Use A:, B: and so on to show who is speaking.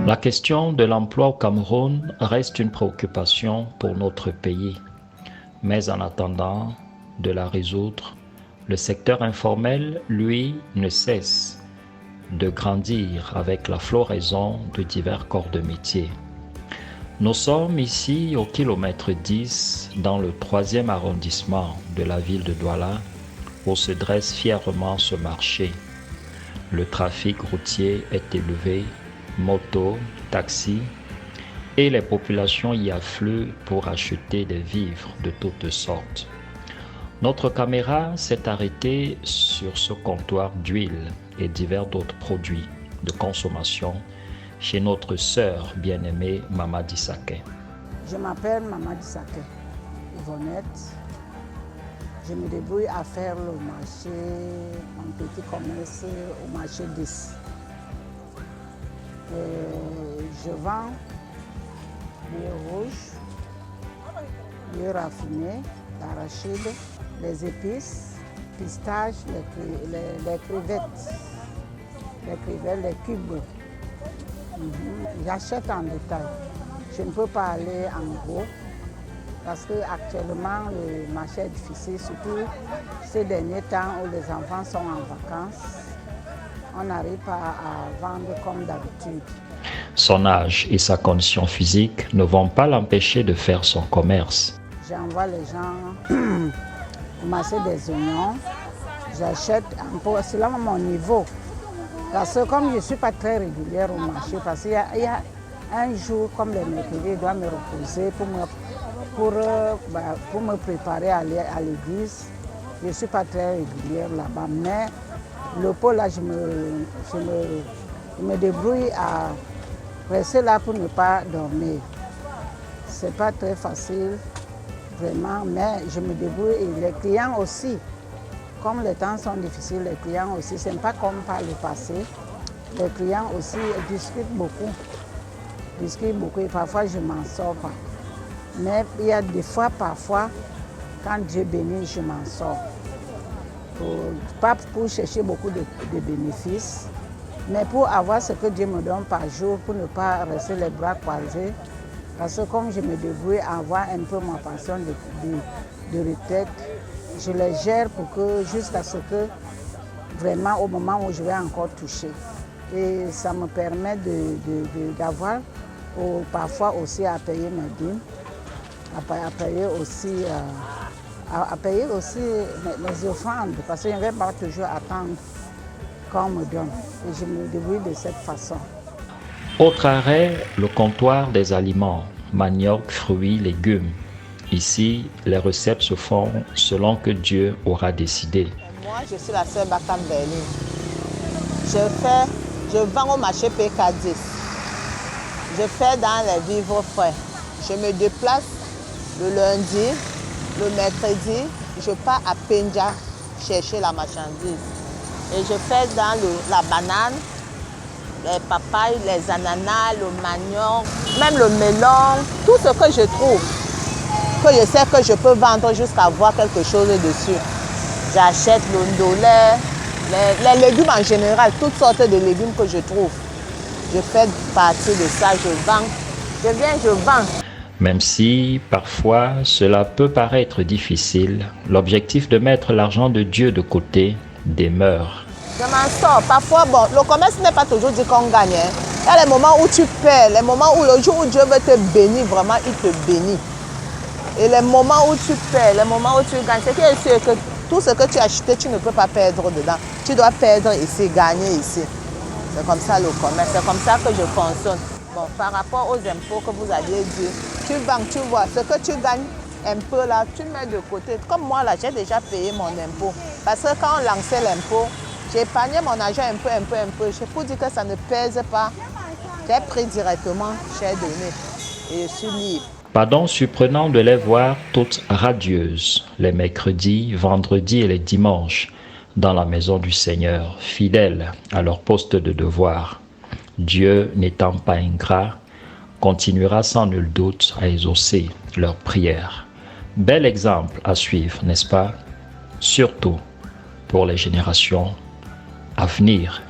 A: La question de l'emploi au Cameroun reste une préoccupation pour notre pays. Mais en attendant de la résoudre, le secteur informel, lui, ne cesse de grandir avec la floraison de divers corps de métier. Nous sommes ici au kilomètre 10 dans le 3e arrondissement de la ville de Douala où se dresse fièrement ce marché. Le trafic routier est élevé, motos, taxis, et les populations y affluent pour acheter des vivres de toutes sortes. Notre caméra s'est arrêtée sur ce comptoir d'huile et divers d'autres produits de consommation chez notre sœur bien-aimée Mamadi Saké.
B: Je m'appelle Mamadi Saké, Yvonnette. Je me débrouille à faire le marché, mon petit commerce au marché 10. Je vends les rouges, les raffinés, l'arachide, les épices, pistaches, les crevettes, les cubes. J'achète en détail. Je ne peux pas aller en gros parce qu'actuellement le marché est difficile, surtout ces derniers temps où les enfants sont en vacances. On n'arrive pas à vendre comme d'habitude.
A: Son âge et sa condition physique ne vont pas l'empêcher de faire son commerce.
B: J'envoie les gens au marché des oignons. J'achète un peu selon mon niveau. Parce que comme je ne suis pas très régulière au marché, parce qu'il y a un jour comme le mercredi, je dois me reposer pour me préparer à aller à l'église. Je ne suis pas très régulière là-bas, mais le pot là, je me débrouille à rester là pour ne pas dormir. Ce n'est pas très facile, vraiment, mais je me débrouille et les clients aussi. Comme les temps sont difficiles, les clients aussi, ce n'est pas comme par le passé. Les clients aussi discutent beaucoup et parfois je ne m'en sors pas. Mais il y a des fois, parfois, quand Dieu bénit, je m'en sors. Pas pour chercher beaucoup de bénéfices, mais pour avoir ce que Dieu me donne par jour, pour ne pas rester les bras croisés. Parce que comme je me débrouille à avoir un peu ma pension de retraite, je les gère pour que jusqu'à ce que vraiment au moment où je vais encore toucher. Et ça me permet d'avoir parfois aussi à payer mes dîmes, à payer aussi mes offrandes, parce que je ne vais pas toujours attendre qu'on me donne. Et je me débrouille de cette façon.
A: Autre arrêt, le comptoir des aliments, manioc, fruits, légumes. Ici, les recettes se font selon que Dieu aura décidé.
C: Moi, je suis la sœur Bakam Berlin. Je vends au marché PK10. Je fais dans les vivres frais. Je me déplace le lundi, le mercredi, je pars à Penja chercher la marchandise. Et je fais dans la banane, les papayes, les ananas, le manioc, même le melon, tout ce que je trouve, que je sais que je peux vendre jusqu'à avoir quelque chose dessus. J'achète le ndolé, les légumes en général, toutes sortes de légumes que je trouve. Je fais partie de ça, je vends. Je viens, je vends.
A: Même si parfois cela peut paraître difficile, l'objectif de mettre l'argent de Dieu de côté demeure.
C: Je m'en sors. Parfois, bon, le commerce n'est pas toujours dit qu'on gagne. Il y a les moments où tu perds, les moments où le jour où Dieu veut te bénir, vraiment, il te bénit. Et les moments où tu perds, les moments où tu gagnes, c'est sûr que tout ce que tu as acheté, tu ne peux pas perdre dedans. Tu dois perdre ici, gagner ici. C'est comme ça le commerce, c'est comme ça que je fonctionne. Bon, par rapport aux impôts que vous aviez dit, tu vends, tu vois, ce que tu gagnes un peu là, tu mets de côté. Comme moi là, j'ai déjà payé mon impôt. Parce que quand on lançait l'impôt, j'ai épargné mon argent un peu. Je peux dire que ça ne pèse pas. J'ai pris directement, j'ai donné. Et je suis libre.
A: Pardon surprenant de les voir toutes radieuses, les mercredis, vendredis et les dimanches, dans la maison du Seigneur, fidèles à leur poste de devoir. Dieu, n'étant pas ingrat, continuera sans nul doute à exaucer leurs prières. Bel exemple à suivre, n'est-ce pas? Surtout pour les générations à venir.